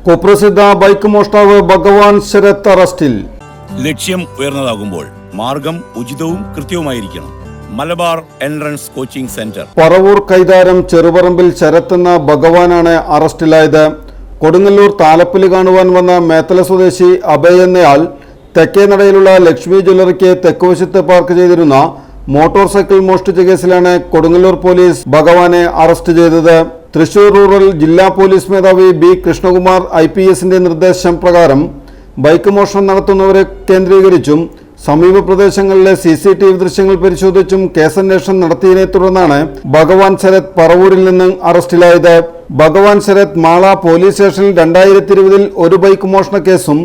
കുപ്രസിദ്ധ ബൈക്ക് മോഷ്ടാവ് ഭഗവാൻ ശരത് അറസ്റ്റിൽ. ലക്ഷ്യം ഉയർന്നതാകുമ്പോൾ മാർഗം ഉചിതവും കൃത്യവുമായിരിക്കണം. Malabar entrance coaching centre. Paravur Kaitharam Cheruparambil Sarath എന്ന ഭഗവാനാണ് അറസ്റ്റിലായത്. കൊടുങ്ങല്ലൂർ താലപ്പൊലി കാണുവാൻ വന്ന മേത്തല സ്വദേശി അഭയ് എന്നയാൾ തെക്കേനടയിലുള്ള ലക്ഷ്മി ജ്വല്ലറിക്ക് തെക്കുവശത്ത് പാർക്ക് ചെയ്തിരുന്ന മോട്ടോർ സൈക്കിൾ മോഷ്ടിച്ച കേസിലാണ് കൊടുങ്ങല്ലൂർ പോലീസ് ഭഗവാനെ അറസ്റ്റ് ചെയ്തത്. തൃശൂർ റൂറൽ ജില്ലാ പോലീസ് മേധാവി ബി കൃഷ്ണകുമാർ IPSന്റെ നിർദ്ദേശം പ്രകാരം ബൈക്ക് മോഷണം നടത്തുന്നവരെ കേന്ദ്രീകരിച്ചും സമീപ പ്രദേശങ്ങളിലെ CCTV ദൃശ്യങ്ങൾ പരിശോധിച്ചും കേസന്വേഷണം നടത്തിയതിനെ തുടർന്നാണ് ഭഗവാൻ ശരത് പറവൂരിൽ നിന്ന് അറസ്റ്റിലായത്. ഭഗവാൻ ശരത് മാള പോലീസ് സ്റ്റേഷനിൽ 2020 ഒരു ബൈക്ക് മോഷണ കേസും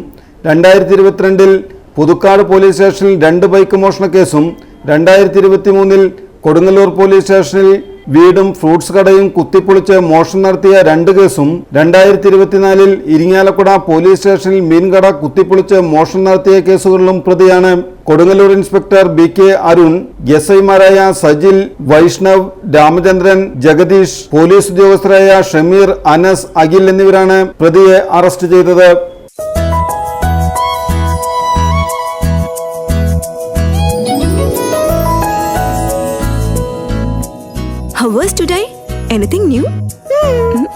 2022 പുതുക്കാട് പോലീസ് സ്റ്റേഷനിൽ 2 ബൈക്ക് മോഷണ കേസും 2023 കൊടുങ്ങല്ലൂർ പോലീസ് സ്റ്റേഷനിൽ വീടും ഫ്രൂട്ട്സ് കടയും കുത്തിപ്പൊളിച്ച് മോഷണം നടത്തിയ 2 കേസും 2024 ഇരിങ്ങാലക്കുട പോലീസ് സ്റ്റേഷനിൽ മീൻകട കുത്തിപ്പൊളിച്ച് മോഷണം നടത്തിയ കേസുകളിലും പ്രതിയാണ്. Kodungallur inspector BK Arun, SI മാരായ സജിൽ, വൈഷ്ണവ്, രാമചന്ദ്രൻ, ജഗദീഷ്, പോലീസ് ഉദ്യോഗസ്ഥരായ ഷമീർ, അനസ്, അഖിൽ എന്നിവരാണ് പ്രതിയെ അറസ്റ്റ് ചെയ്തത്. How was today? Anything new?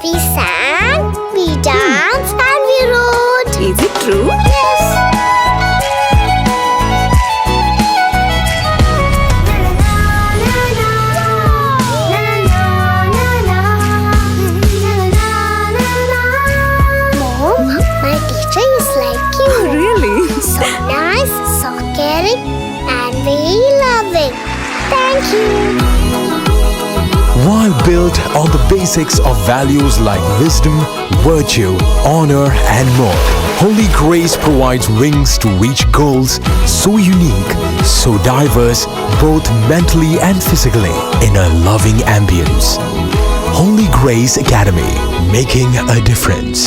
We sang, we danced, and we wrote. Is it true? Yes. Mom, my teacher is like you. Oh, really? So nice, so caring, and very loving. Thank you. While built on the basics of values like wisdom, virtue, honor, and more, Holy Grace provides wings to reach goals so unique, so diverse, both mentally and physically, in a loving ambience. Holy Grace Academy, making a difference.